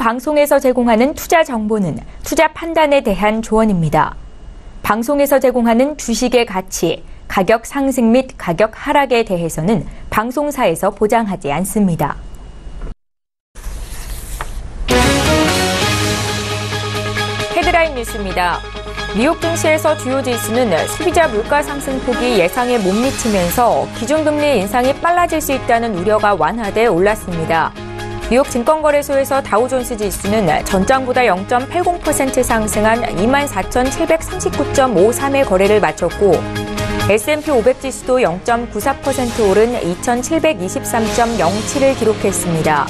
방송에서 제공하는 투자 정보는 투자 판단에 대한 조언입니다. 방송에서 제공하는 주식의 가치, 가격 상승 및 가격 하락에 대해서는 방송사에서 보장하지 않습니다. 헤드라인 뉴스입니다. 뉴욕 증시에서 주요 지수는 소비자 물가 상승폭이 예상에 못 미치면서 기준금리 인상이 빨라질 수 있다는 우려가 완화돼 올랐습니다. 뉴욕 증권거래소에서 다우존스 지수는 전장보다 0.80% 상승한 24,739.53의 거래를 마쳤고 S&P 500 지수도 0.94% 오른 2,723.07을 기록했습니다.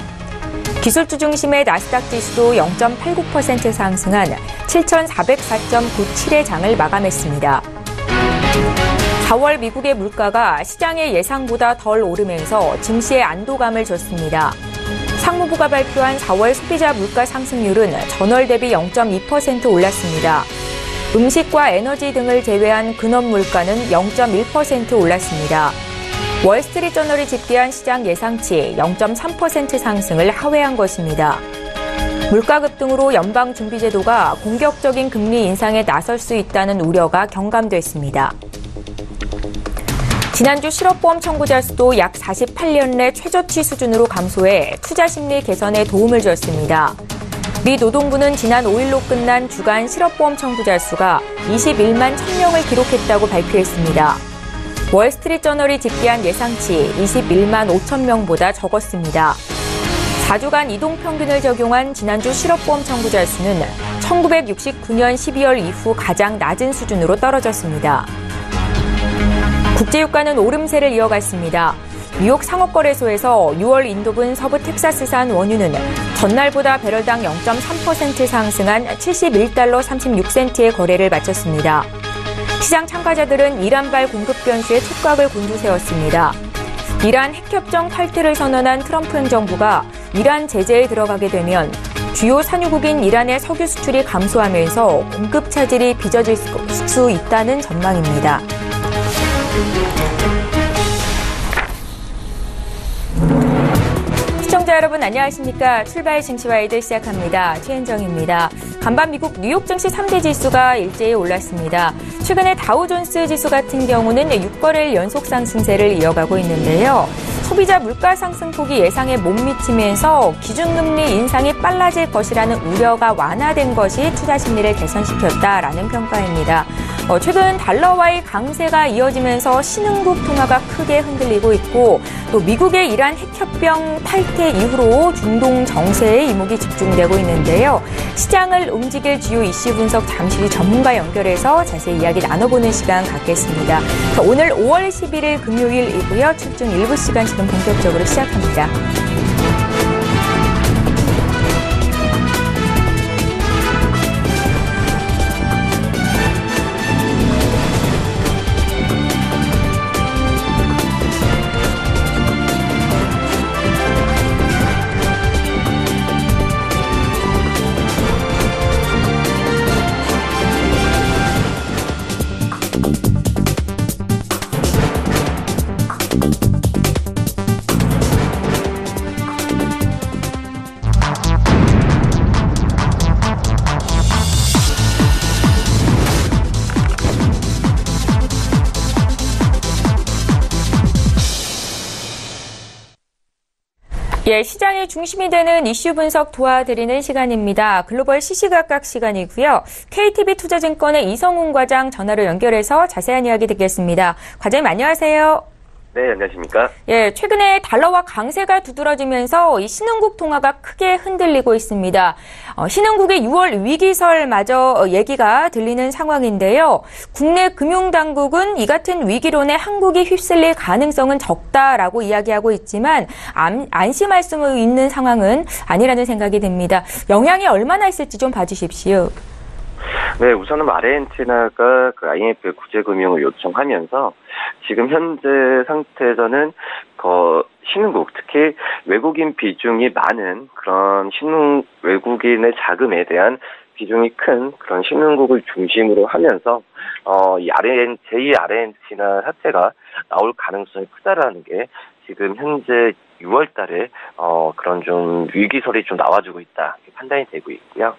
기술주 중심의 나스닥 지수도 0.89% 상승한 7,404.97의 장을 마감했습니다. 4월 미국의 물가가 시장의 예상보다 덜 오르면서 증시에 안도감을 줬습니다. 상무부가 발표한 4월 소비자 물가 상승률은 전월 대비 0.2% 올랐습니다. 음식과 에너지 등을 제외한 근원 물가는 0.1% 올랐습니다. 월스트리트저널이 집계한 시장 예상치 0.3% 상승을 하회한 것입니다. 물가 급등으로 연방준비제도가 공격적인 금리 인상에 나설 수 있다는 우려가 경감됐습니다. 지난주 실업보험 청구자 수도 약 48년 내 최저치 수준으로 감소해 투자 심리 개선에 도움을 줬습니다. 미 노동부는 지난 5일로 끝난 주간 실업보험 청구자 수가 21만 1000명을 기록했다고 발표했습니다. 월스트리트저널이 집계한 예상치 21만 5천 명보다 적었습니다. 4주간 이동평균을 적용한 지난주 실업보험 청구자 수는 1969년 12월 이후 가장 낮은 수준으로 떨어졌습니다. 국제유가는 오름세를 이어갔습니다. 뉴욕 상업거래소에서 6월 인도분 서부 텍사스산 원유는 전날보다 배럴당 0.3% 상승한 71달러 36센트의 거래를 마쳤습니다. 시장 참가자들은 이란발 공급 변수에 촉각을 곤두세웠습니다. 이란 핵협정 탈퇴를 선언한 트럼프 행정부가 이란 제재에 들어가게 되면 주요 산유국인 이란의 석유 수출이 감소하면서 공급 차질이 빚어질 수 있다는 전망입니다. 시청자 여러분 안녕하십니까? 출발 증시와이드 시작합니다. 최은정입니다. 간밤 미국 뉴욕 증시 3대 지수가 일제히 올랐습니다. 최근에 다우존스 지수 같은 경우는 6거래일 연속 상승세를 이어가고 있는데요. 소비자 물가 상승폭이 예상에 못 미치면서 기준금리 인상이 빨라질 것이라는 우려가 완화된 것이 투자 심리를 개선시켰다라는 평가입니다. 최근 달러와의 강세가 이어지면서 신흥국 통화가 크게 흔들리고 있고 또 미국의 이란 핵협정 탈퇴 이후로 중동 정세에 이목이 집중되고 있는데요. 시장을 움직일 주요 이슈 분석 잠시 후 전문가 연결해서 자세히 이야기 나눠보는 시간 갖겠습니다. 오늘 5월 11일 금요일이고요. 출중 일부 시간 지금 본격적으로 시작합니다. 시장의 중심이 되는 이슈 분석 도와드리는 시간입니다. 글로벌 시시각각 시간이고요. KTB 투자증권의 이성훈 과장 전화로 연결해서 자세한 이야기 듣겠습니다. 과장님 안녕하세요. 네, 안녕하십니까? 최근에 달러와 강세가 두드러지면서 이 신흥국 통화가 크게 흔들리고 있습니다. 신흥국의 6월 위기설마저 얘기가 들리는 상황인데요. 국내 금융당국은 이 같은 위기론에 한국이 휩쓸릴 가능성은 적다라고 이야기하고 있지만 안심할 수 있는 상황은 아니라는 생각이 듭니다. 영향이 얼마나 있을지 좀 봐주십시오. 네, 우선은 아르헨티나가 그 IMF 구제금융을 요청하면서 지금 현재 상태에서는 신흥국, 특히 외국인 비중이 많은 그런 외국인의 자금에 대한 비중이 큰 그런 신흥국을 중심으로 하면서 제2 아르헨티나 사태가 나올 가능성이 크다라는 게 지금 현재 6월 달에 그런 좀 위기설이 좀 나와주고 있다 이렇게 판단이 되고 있고요.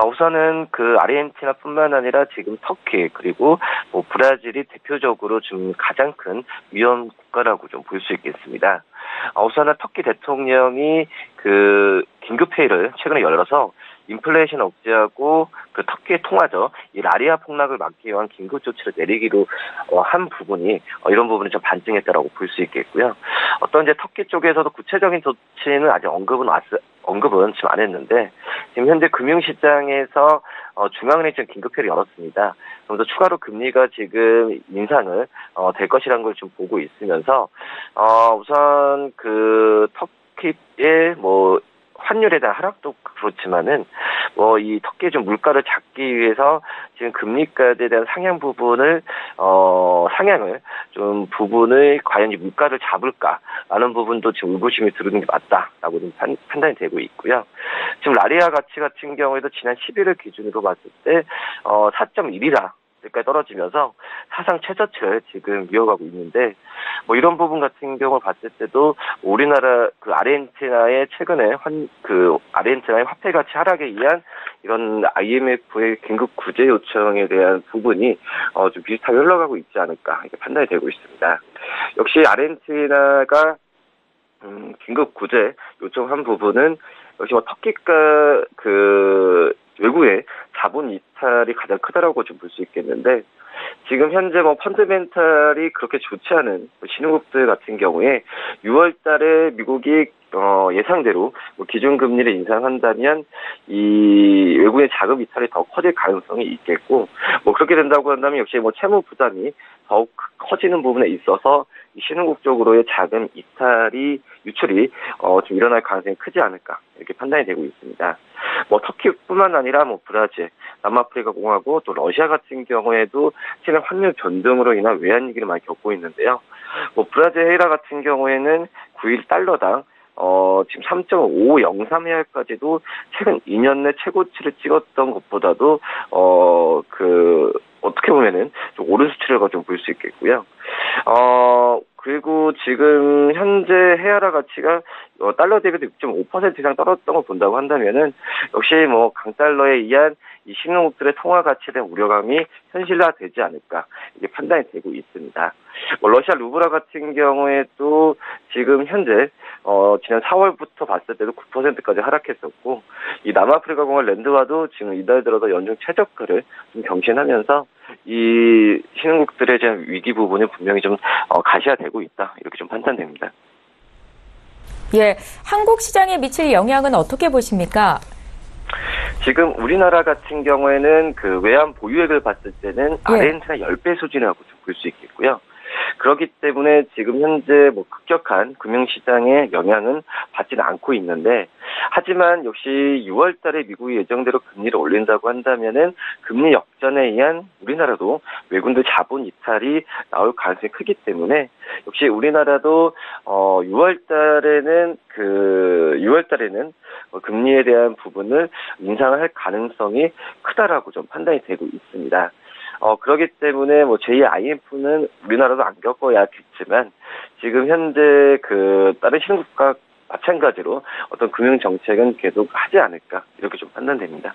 우선은 그 아르헨티나뿐만 아니라 지금 터키 그리고 뭐 브라질이 대표적으로 좀 가장 큰 위험 국가라고 좀 볼 수 있겠습니다. 우선은 터키 대통령이 그 긴급회의를 최근에 열어서 인플레이션 억제하고 그 터키의 통화죠. 이 라리아 폭락을 막기 위한 긴급 조치를 내리기로 한 부분이 이런 부분이 좀 반증했다라고 볼 수 있겠고요. 어떤 이제 터키 쪽에서도 구체적인 조치는 아직 언급은 지금 안 했는데 지금 현재 금융시장에서 중앙은행이 지금 긴급회의를 열었습니다. 그래서 추가로 금리가 지금 인상을 될 것이라는 걸 좀 보고 있으면서 우선 그 터키의 뭐 환율에 대한 하락도 그렇지만은 이 터키의 좀 물가를 잡기 위해서 지금 금리까지에 대한 상향 부분을 상향을 좀 부분을 과연 이 물가를 잡을까라는 부분도 지금 의구심이 들는 게 맞다라고 좀 판단이 되고 있고요. 지금 라리아 가치 같은 경우에도 지난 11일 기준으로 봤을 때 4.1이라 까지 떨어지면서 사상 최저치를 지금 이어가고 있는데 뭐 이런 부분 같은 경우를 봤을 때도 우리나라 그 아르헨티나의 최근에 아르헨티나의 화폐 가치 하락에 의한 이런 IMF의 긴급 구제 요청에 대한 부분이 좀 비슷하게 흘러가고 있지 않을까 이렇게 판단이 되고 있습니다. 역시 아르헨티나가 긴급 구제 요청한 부분은 역시 뭐 터키가 그 외국의 자본 이탈이 가장 크다라고 좀 볼 수 있겠는데 지금 현재 뭐 펀드멘탈이 그렇게 좋지 않은 신흥국들 같은 경우에 6월 달에 미국이 예상대로 뭐 기준금리를 인상한다면 이 외국의 자금 이탈이 더 커질 가능성이 있겠고 뭐 그렇게 된다고 한다면 역시 뭐 채무 부담이 더욱 커지는 부분에 있어서 이 신흥국 쪽으로의 자금 유출이 좀 일어날 가능성이 크지 않을까 이렇게 판단이 되고 있습니다. 뭐 터키뿐만 아니라 뭐 브라질, 남아프리카 공화국 또 러시아 같은 경우에도 최근 환율 변동으로 인한 외환 위기를 많이 겪고 있는데요. 뭐 브라질 헤이라 같은 경우에는 9일 달러당 지금 3.503위알까지도 최근 2년 내 최고치를 찍었던 것보다도 어떻게 보면은 좀 오른 수치라고 좀 볼 수 있겠고요. 그리고 지금 현재 헤아라 가치가 달러 대비도 6.5% 이상 떨어졌던 걸 본다고 한다면은 역시 뭐 강달러에 의한 이 신흥국들의 통화 가치에 대한 우려감이 현실화되지 않을까 이게 판단이 되고 있습니다. 뭐 러시아 루블라 같은 경우에도 지금 현재 지난 4월부터 봤을 때도 9%까지 하락했었고 이 남아프리카 공화 랜드와도 지금 이달 들어서 연중 최저가를 좀 경신하면서 이 신흥국들의 대한 위기 부분이 분명히 좀 가시화되고 있다 이렇게 좀 판단됩니다. 예, 한국 시장에 미칠 영향은 어떻게 보십니까? 지금 우리나라 같은 경우에는 그 외환 보유액을 봤을 때는 아르헨티나 10배 수준이라고 좀 볼 수 있겠고요. 그렇기 때문에 지금 현재 뭐 급격한 금융시장의 영향은 받지는 않고 있는데 하지만 역시 6월 달에 미국이 예정대로 금리를 올린다고 한다면은 금리 역전에 의한 우리나라도 외국인들 자본 이탈이 나올 가능성이 크기 때문에 역시 우리나라도 6월 달에는 금리에 대한 부분을 인상을 할 가능성이 크다라고 좀 판단이 되고 있습니다. 그렇기 때문에 뭐 제2 IMF는 우리나라도 안 겪어야겠지만 지금 현재 다른 신흥국가 마찬가지로 어떤 금융 정책은 계속 하지 않을까 이렇게 좀 판단됩니다.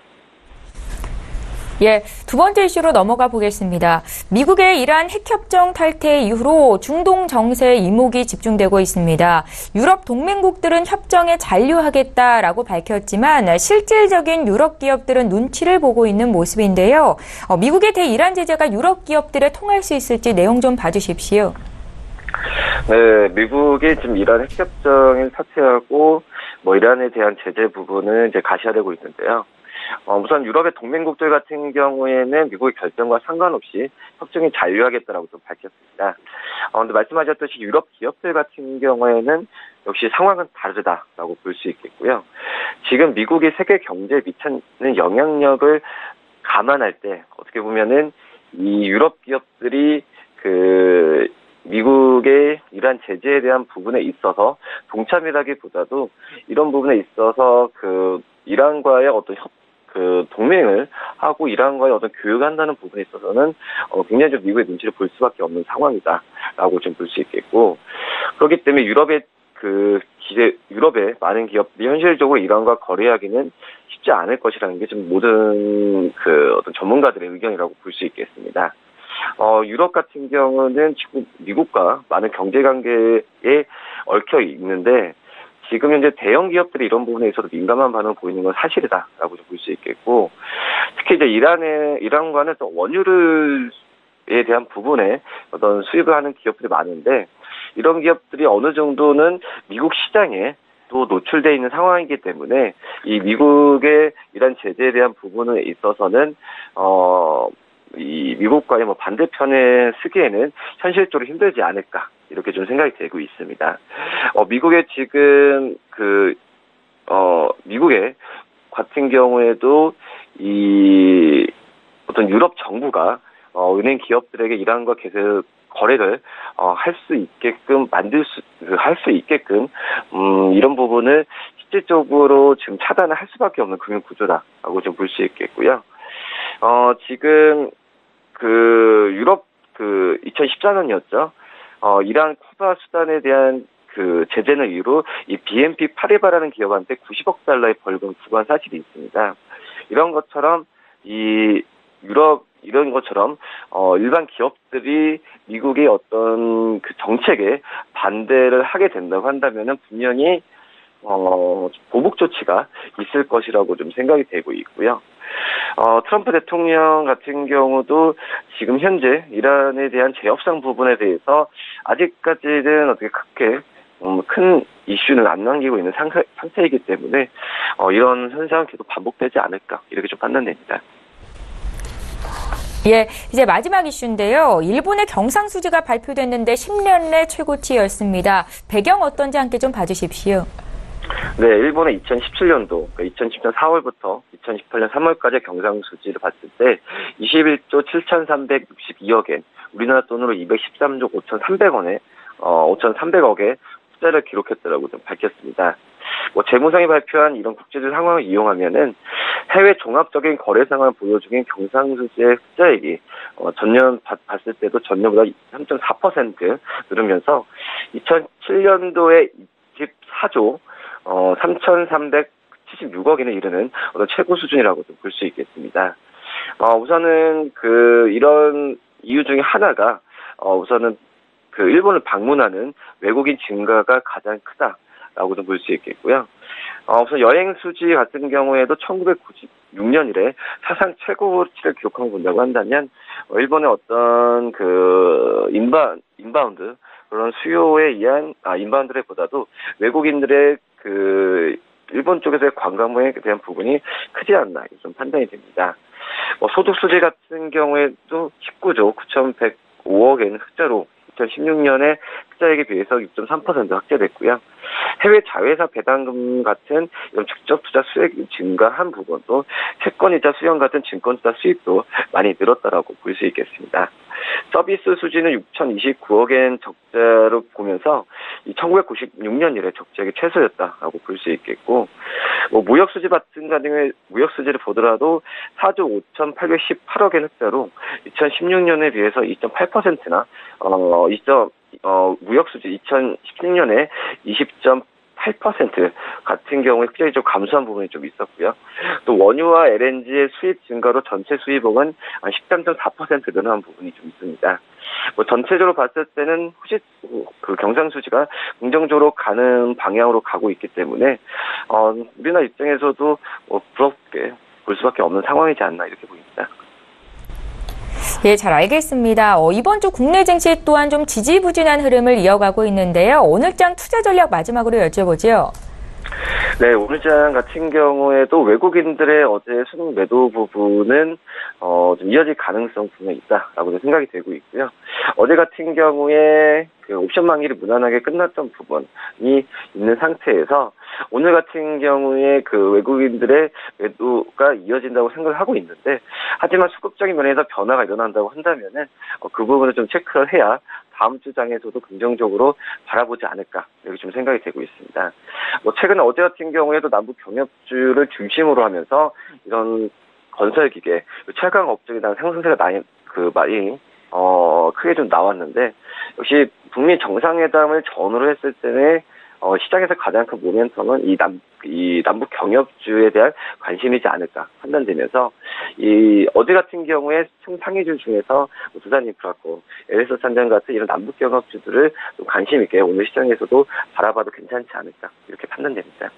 예, 두 번째 이슈로 넘어가 보겠습니다. 미국의 이란 핵협정 탈퇴 이후로 중동 정세에 이목이 집중되고 있습니다. 유럽 동맹국들은 협정에 잔류하겠다라고 밝혔지만 실질적인 유럽 기업들은 눈치를 보고 있는 모습인데요. 미국의 대이란 제재가 유럽 기업들에 통할 수 있을지 내용 좀 봐주십시오. 네, 미국이 지금 이란 핵협정을 탈퇴하고 뭐 이란에 대한 제재 부분은 이제 가시화되고 있는데요. 우선 유럽의 동맹국들 같은 경우에는 미국의 결정과 상관없이 협정에 잔류하겠다라고 좀 밝혔습니다. 근데 말씀하셨듯이 유럽 기업들 같은 경우에는 역시 상황은 다르다라고 볼 수 있겠고요. 지금 미국이 세계 경제에 미치는 영향력을 감안할 때 어떻게 보면은 이 유럽 기업들이 미국의 이란 제재에 대한 부분에 있어서 동참이라기보다도 이런 부분에 있어서 이란과의 어떤 동맹을 하고 이란과의 어떤 교육을 한다는 부분에 있어서는 굉장히 좀 미국의 눈치를 볼 수밖에 없는 상황이다라고 좀 볼 수 있겠고 그렇기 때문에 유럽의 유럽의 많은 기업들이 현실적으로 이란과 거래하기는 쉽지 않을 것이라는 게 지금 모든 어떤 전문가들의 의견이라고 볼 수 있겠습니다. 유럽 같은 경우는 지금 미국과 많은 경제 관계에 얽혀 있는데, 지금 현재 대형 기업들이 이런 부분에 있어서 민감한 반응을 보이는 건 사실이다라고 볼 수 있겠고, 특히 이제 이란과는 또 원유에 대한 부분에 어떤 수입을 하는 기업들이 많은데, 이런 기업들이 어느 정도는 미국 시장에 또 노출되어 있는 상황이기 때문에 이 미국의 이란 제재에 대한 부분에 있어서는 이 미국과의 반대편에 쓰기에는 현실적으로 힘들지 않을까, 이렇게 좀 생각이 되고 있습니다. 미국의 지금 미국의 같은 경우에도 이 어떤 유럽 정부가 은행 기업들에게 이란과 계속 거래를 할 수 있게끔 할 수 있게끔 이런 부분을 실질적으로 지금 차단을 할 수밖에 없는 금융 구조라고 좀 볼 수 있겠고요. 지금 유럽 2014년이었죠. 이란, 쿠바, 수단에 대한 제재는 이유로 이 BNP 파리바라는 기업한테 90억 달러의 벌금 부과한 사실이 있습니다. 이런 것처럼 이런 것처럼 일반 기업들이 미국의 어떤 정책에 반대를 하게 된다고 한다면은 분명히 보복 조치가 있을 것이라고 좀 생각이 되고 있고요. 트럼프 대통령 같은 경우도 지금 현재 이란에 대한 재협상 부분에 대해서 아직까지는 어떻게 크게 큰 이슈는 안 남기고 있는 상태이기 때문에 이런 현상은 계속 반복되지 않을까, 이렇게 좀 판단됩니다. 예, 이제 마지막 이슈인데요. 일본의 경상수지가 발표됐는데 10년 내 최고치였습니다. 배경 어떤지 함께 좀 봐주십시오. 네, 일본의 2017년도, 2010년 4월부터 2018년 3월까지 경상수지를 봤을 때 21조 7,362억엔, 우리나라 돈으로 213조 5,300억의 흑자를 기록했다라고 좀 밝혔습니다. 재무상이 발표한 이런 국제적 상황을 이용하면은 해외 종합적인 거래 상황을 보여주긴 경상수지의 흑자액이 전년 봤을 때도 전년보다 3.4% 늘으면서 2007년도에 24조 3,376억엔에 이르는 어떤 최고 수준이라고 볼 수 있겠습니다. 우선은 이런 이유 중에 하나가 우선은 일본을 방문하는 외국인 증가가 가장 크다라고 좀 볼 수 있겠고요. 우선 여행 수지 같은 경우에도 1996년 이래 사상 최고치를 기록한 거 본다고 한다면 일본의 어떤 인바운드 그런 수요에 의한 인바운드보다도 외국인들의 일본 쪽에서의 관광에 대한 부분이 크지 않나 좀 판단이 됩니다. 소득 수지 같은 경우에도 19조 9,105억엔 흑자로 2016년에 흑자액에 비해서 6.3% 확대됐고요. 해외 자회사 배당금 같은 이런 직접 투자 수익이 증가한 부분도 채권이자 수령 같은 증권 투자 수익도 많이 늘었다라고 볼 수 있겠습니다. 서비스 수지는 6,029억엔 적자로 보면서 1996년 이래 적자액이 최소였다라고 볼 수 있겠고, 무역 수지 같은 경우에 무역 수지를 보더라도 4조 5,818억엔 흑자로 2016년에 비해서 2.8%나 무역 수지 2016년에 20.8% 같은 경우에 흑자율이 좀 감소한 부분이 좀 있었고요. 또 원유와 LNG의 수입 증가로 전체 수입액은 13.4% 늘어난 부분이 좀 있습니다. 전체적으로 봤을 때는 혹시 경상수지가 긍정적으로 가는 방향으로 가고 있기 때문에 우리나라 입장에서도 부럽게 볼 수밖에 없는 상황이지 않나, 이렇게 보입니다. 예, 잘 알겠습니다. 이번 주 국내 증시 또한 좀 지지부진한 흐름을 이어가고 있는데요. 오늘장 투자 전략 마지막으로 여쭤보죠. 네, 오늘장 같은 경우에도 외국인들의 어제 순 매도 부분은 좀 이어질 가능성 분명히 있다라고 생각이 되고 있고요. 어제 같은 경우에 옵션 만기를 무난하게 끝났던 부분이 있는 상태에서 오늘 같은 경우에 외국인들의 매도가 이어진다고 생각을 하고 있는데, 하지만 수급적인 면에서 변화가 일어난다고 한다면은 그 부분을 좀 체크를 해야 다음 주 장에서도 긍정적으로 바라보지 않을까, 이렇게 좀 생각이 되고 있습니다. 최근에 어제 같은 경우에도 남북 경협주를 중심으로 하면서 이런 건설기계, 철강 업종에 대한 상승세가 많이 크게 좀 나왔는데, 역시 북미 정상회담을 전후로 했을 때는 시장에서 가장 큰 모멘텀은 이 남북 경협주에 대한 관심이지 않을까 판단되면서 어제 같은 경우에 총상위주 중에서 두산인프라코, LS산전 같은 이런 남북 경협주들을 좀 관심 있게 오늘 시장에서도 바라봐도 괜찮지 않을까 이렇게 판단됩니다.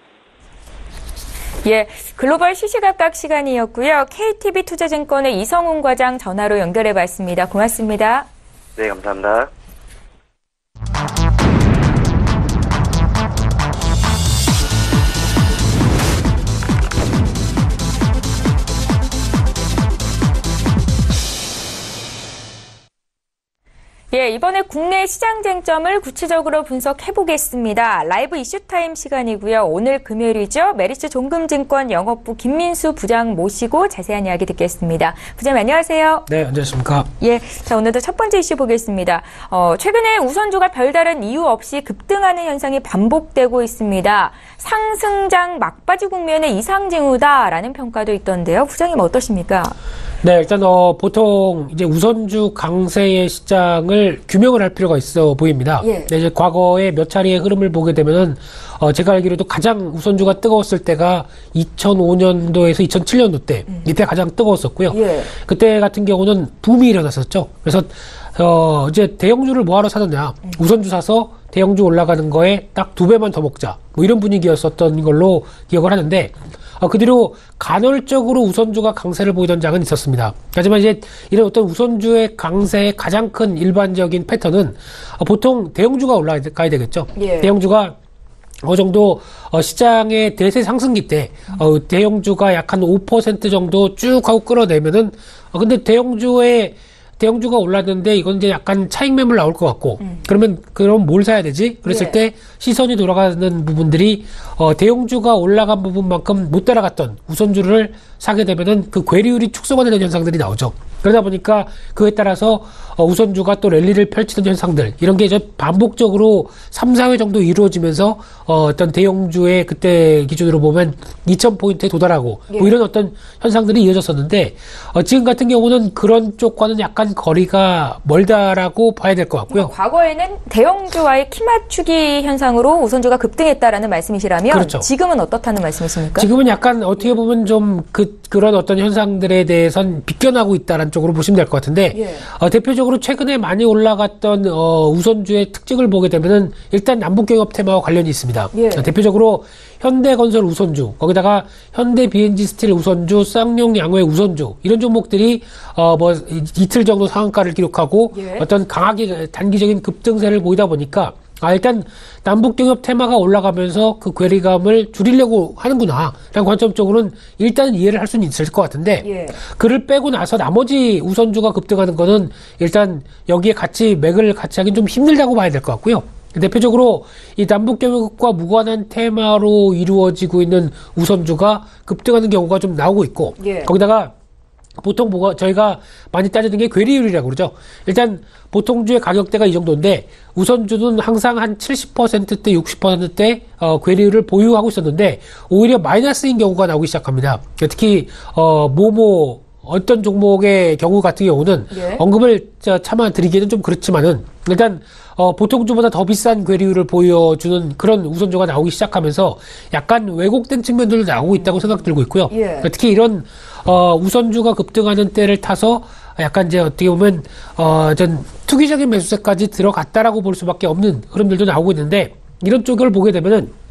예, 글로벌 시시각각 시간이었고요. KTB 투자증권의 이성훈 과장 전화로 연결해봤습니다. 고맙습니다. 네, 감사합니다. 예, 이번에 국내 시장 쟁점을 구체적으로 분석해보겠습니다. 라이브 이슈타임 시간이고요. 오늘 금요일이죠. 메리츠 종금증권 영업부 김민수 부장 모시고 자세한 이야기 듣겠습니다. 부장님 안녕하세요. 네, 안녕하십니까. 예, 자 오늘도 첫 번째 이슈 보겠습니다. 최근에 우선주가 별다른 이유 없이 급등하는 현상이 반복되고 있습니다. 상승장 막바지 국면의 이상 징후다라는 평가도 있던데요. 부장님 어떠십니까? 네, 일단 보통 이제 우선주 강세의 시장을 규명을 할 필요가 있어 보입니다. 예. 네, 이제 과거에 몇 차례의 흐름을 보게 되면은 제가 알기로도 가장 우선주가 뜨거웠을 때가 2005년도에서 2007년도 때 이때 가장 뜨거웠었고요. 예. 그때 같은 경우는 붐이 일어났었죠. 그래서 이제 대형주를 뭐하러 사느냐, 우선주 사서 대형주 올라가는 거에 딱 2배만 더 먹자, 뭐 이런 분위기였었던 걸로 기억을 하는데. 그 뒤로 간헐적으로 우선주가 강세를 보이던 장은 있었습니다. 하지만 이제 이런 어떤 우선주의 강세의 가장 큰 일반적인 패턴은 보통 대형주가 올라가야 되겠죠. 예. 대형주가 어느 정도 시장의 대세 상승기 때 대형주가 약 한 5% 정도 쭉 하고 끌어내면은 근데 대형주가 올랐는데 이건 이제 약간 차익 매물 나올 것 같고 그럼 뭘 사야 되지? 그랬을 예. 때 시선이 돌아가는 부분들이 대형주가 올라간 부분만큼 못 따라갔던 우선주를 사게 되면은 그 괴리율이 축소가 되는 현상들이 나오죠. 그러다 보니까 그에 따라서 우선주가 또 랠리를 펼치는 현상들, 이런 게 이제 반복적으로 3, 4회 정도 이루어지면서 어떤 대형주의 그때 기준으로 보면 2,000포인트에 도달하고 예. 뭐 이런 어떤 현상들이 이어졌었는데 지금 같은 경우는 그런 쪽과는 약간 거리가 멀다라고 봐야 될 것 같고요. 과거에는 대형주와의 키 맞추기 현상으로 우선주가 급등했다라는 말씀이시라면 그렇죠. 지금은 어떻다는 말씀이십니까? 지금은 약간 어떻게 보면 좀 그런 어떤 현상들에 대해선 비껴나고 있다는 쪽으로 보시면 될 것 같은데 예. 대표적으로 최근에 많이 올라갔던 우선주의 특징을 보게 되면은 일단 남북경협 테마와 관련이 있습니다. 예. 대표적으로 현대건설 우선주, 거기다가 현대비엔지스틸 우선주, 쌍용 양회 우선주, 이런 종목들이 이틀 정도 상한가를 기록하고 예. 어떤 강하게 단기적인 급등세를 보이다 보니까 일단 남북경협 테마가 올라가면서 그 괴리감을 줄이려고 하는구나 라는 관점적으로는 일단 이해를 할 수는 있을 것 같은데 예. 그를 빼고 나서 나머지 우선주가 급등하는 거는 일단 여기에 맥을 같이 하긴 좀 힘들다고 봐야 될 것 같고요. 대표적으로 이 남북경협과 무관한 테마로 이루어지고 있는 우선주가 급등하는 경우가 좀 나오고 있고 예. 거기다가 보통 저희가 많이 따지는 게 괴리율이라고 그러죠. 일단 보통주의 가격대가 이 정도인데 우선주는 항상 한 70%대 60%대 괴리율을 보유하고 있었는데 오히려 마이너스인 경우가 나오기 시작합니다. 특히 어떤 종목의 경우 같은 경우는 예. 언급을 차마 드리기는 좀 그렇지만은 일단 보통주보다 더 비싼 괴리율을 보여주는 그런 우선주가 나오기 시작하면서 약간 왜곡된 측면들도 나오고 있다고 생각 들고 있고요. 예. 특히 이런 우선주가 급등하는 때를 타서 약간 이제 어떻게 보면 전 투기적인 매수세까지 들어갔다라고 볼 수밖에 없는 흐름들도 나오고 있는데 이런 쪽을 보게 되면은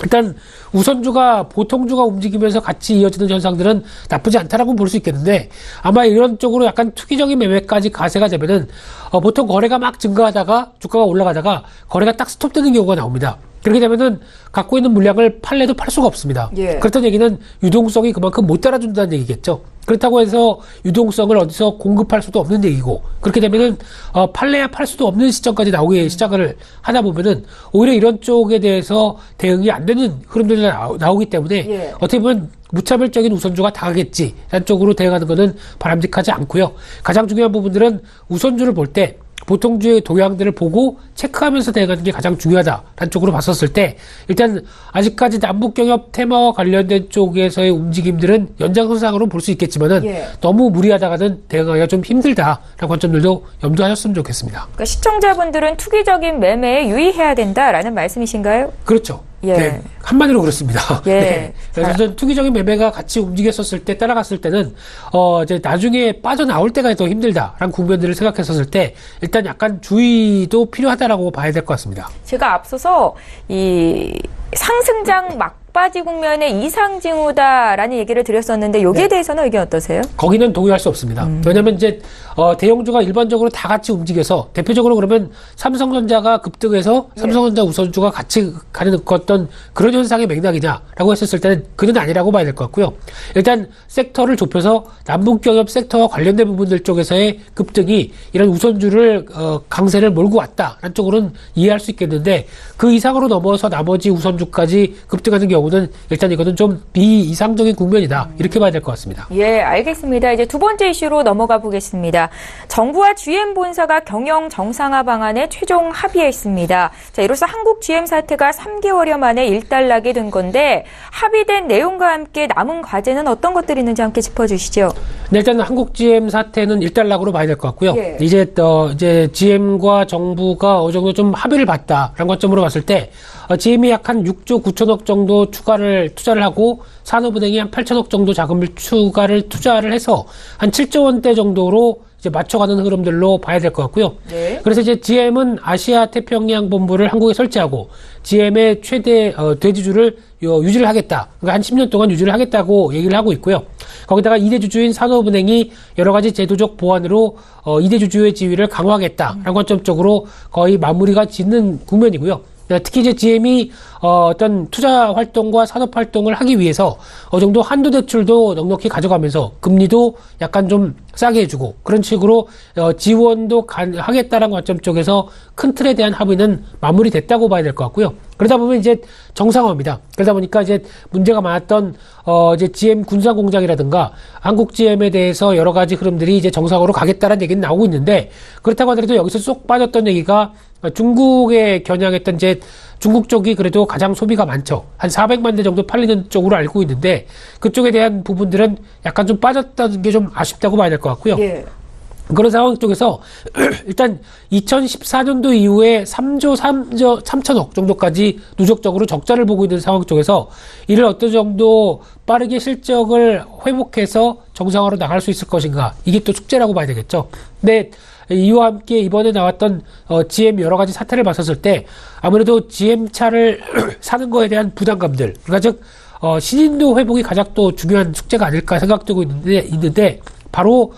일단 우선주가 보통주가 움직이면서 같이 이어지는 현상들은 나쁘지 않다라고 볼 수 있겠는데 아마 이런 쪽으로 약간 투기적인 매매까지 가세가 되면은 보통 거래가 막 증가하다가 주가가 올라가다가 거래가 딱 스톱되는 경우가 나옵니다. 그렇게 되면은 갖고 있는 물량을 팔래도 팔 수가 없습니다. 예. 그렇다는 얘기는 유동성이 그만큼 못 따라준다는 얘기겠죠. 그렇다고 해서 유동성을 어디서 공급할 수도 없는 얘기고 그렇게 되면은 팔래야 팔 수도 없는 시점까지 나오기 시작을 하다 보면은 오히려 이런 쪽에 대해서 대응이 안 되는 흐름들이 나오기 때문에 예. 어떻게 보면 무차별적인 우선주가 당하겠지 라는 쪽으로 대응하는 것은 바람직하지 않고요. 가장 중요한 부분들은 우선주를 볼 때 보통주의 동향들을 보고 체크하면서 대응하는 게 가장 중요하다라는 쪽으로 봤었을 때 일단 아직까지 남북경협 테마와 관련된 쪽에서의 움직임들은 연장선상으로 볼 수 있겠지만은 너무 무리하다가는 대응하기가 좀 힘들다라는 관점들도 염두하셨으면 좋겠습니다. 그러니까 시청자분들은 투기적인 매매에 유의해야 된다라는 말씀이신가요? 그렇죠. 예. 네, 한마디로 그렇습니다. 예. 네. 그래서 전 투기적인 매매가 같이 움직였었을 때, 따라갔을 때는, 이제 나중에 빠져나올 때가 더 힘들다라는 국면들을 생각했었을 때, 일단 약간 주의도 필요하다라고 봐야 될 것 같습니다. 제가 앞서서 이 상승장 막바지 국면의 이상 징후다라는 얘기를 드렸었는데 여기에 대해서는 의견 어떠세요? 거기는 동의할 수 없습니다. 왜냐하면 이제 대형주가 일반적으로 다 같이 움직여서 대표적으로 그러면 삼성전자가 급등해서 삼성전자 우선주가 같이 가는 어떤 그런 현상의 맥락이냐라고 했었을 때는 그는 아니라고 봐야 될 것 같고요. 일단 섹터를 좁혀서 남북경협 섹터와 관련된 부분들 쪽에서의 급등이 이런 우선주를 강세를 몰고 왔다라는 쪽으로는 이해할 수 있겠는데 그 이상으로 넘어서 나머지 우선주까지 급등하는 경우는 일단 이거는 좀 비이상적인 국면이다 이렇게 봐야 될 것 같습니다. 예, 알겠습니다. 이제 두 번째 이슈로 넘어가 보겠습니다. 정부와 GM 본사가 경영 정상화 방안에 최종 합의했습니다. 자, 이로써 한국 GM 사태가 3개월여 만에 일단락이 된 건데 합의된 내용과 함께 남은 과제는 어떤 것들이 있는지 함께 짚어주시죠. 네, 일단 한국 GM 사태는 일단락으로 봐야 될 것 같고요. 예. 이제 GM과 정부가 어느 정도 좀 합의를 봤다라는 관점으로 봤을 때 GM이 약 한 6조 9천억 정도 투자를 하고 산업은행이 한 8천억 정도 자금을 추가를 투자를 해서 한 7조 원대 정도로 이제 맞춰가는 흐름들로 봐야 될 것 같고요. 네. 그래서 이제 GM은 아시아 태평양 본부를 한국에 설치하고 GM의 최대 대주주를 유지를 하겠다. 그러니까 한 10년 동안 유지를 하겠다고 얘기를 하고 있고요. 거기다가 2대 주주인 산업은행이 여러 가지 제도적 보완으로 2대 주주의 지위를 강화하겠다라는 관점적으로 거의 마무리가 짓는 국면이고요. 특히 이제 GM이 어떤 투자 활동과 산업 활동을 하기 위해서 어느 정도 한도 대출도 넉넉히 가져가면서 금리도 약간 좀 싸게 해주고 그런 식으로 지원도 하겠다라는 관점 쪽에서 큰 틀에 대한 합의는 마무리됐다고 봐야 될 것 같고요. 그러다 보면 이제 정상화입니다. 그러다 보니까 이제 문제가 많았던 이제 GM 군산 공장이라든가 한국 GM에 대해서 여러 가지 흐름들이 이제 정상으로 가겠다라는 얘기는 나오고 있는데 그렇다고 하더라도 여기서 쏙 빠졌던 얘기가 중국에 겨냥했던 이제 중국 쪽이 그래도 가장 소비가 많죠. 한 400만 대 정도 팔리는 쪽으로 알고 있는데 그쪽에 대한 부분들은 약간 좀 빠졌다는 게 좀 아쉽다고 봐야 될 것 같고요. 예. 그런 상황 쪽에서 일단 2014년도 이후에 3조 3천억 정도까지 누적적으로 적자를 보고 있는 상황 쪽에서 이를 어떤 정도 빠르게 실적을 회복해서 정상화로 나갈 수 있을 것인가 이게 또 숙제라고 봐야 되겠죠. 근데 이와 함께 이번에 나왔던 GM 여러 가지 사태를 봤었을 때 아무래도 GM 차를 사는 거에 대한 부담감들 그러니까 즉 신인도 회복이 가장 또 중요한 숙제가 아닐까 생각되고 있는데 바로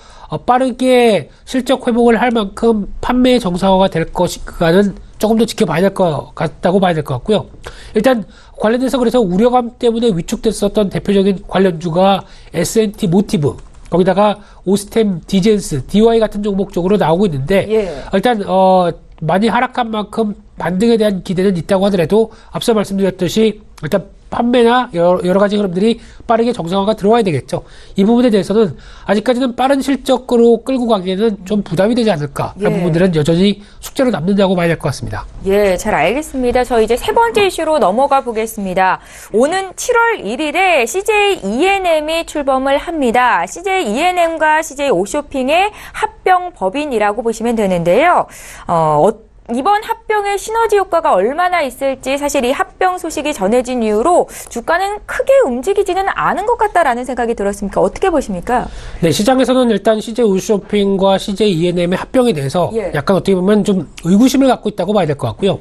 빠르게 실적 회복을 할 만큼 판매 정상화가 될 것인가는 조금 더 지켜봐야 될 것 같다고 봐야 될 것 같고요. 일단 관련해서 그래서 우려감 때문에 위축됐었던 대표적인 관련주가 S&T 모티브 거기다가 오스템, 디젠스, DY 같은 종목 쪽으로 나오고 있는데 일단 많이 하락한 만큼 반등에 대한 기대는 있다고 하더라도 앞서 말씀드렸듯이 일단 판매나 여러 가지 흐름들이 빠르게 정상화가 들어와야 되겠죠. 이 부분에 대해서는 아직까지는 빠른 실적으로 끌고 가기에는 좀 부담이 되지 않을까. 그 부분들은 여전히 숙제로 남는다고 봐야 될 것 같습니다. 예, 잘 알겠습니다. 저 이제 세 번째 이슈로 넘어가 보겠습니다. 오는 7월 1일에 CJ E&M이 출범을 합니다. CJ E&M과 CJ 오쇼핑의 합병 법인이라고 보시면 되는데요. 이번 합병의 시너지 효과가 얼마나 있을지 사실 이 합병 소식이 전해진 이후로 주가는 크게 움직이지는 않은 것 같다라는 생각이 들었습니까? 어떻게 보십니까? 네, 시장에서는 일단 CJ 우쇼핑과 CJ E&M의 합병에 대해서 약간 어떻게 보면 좀 의구심을 갖고 있다고 봐야 될 것 같고요.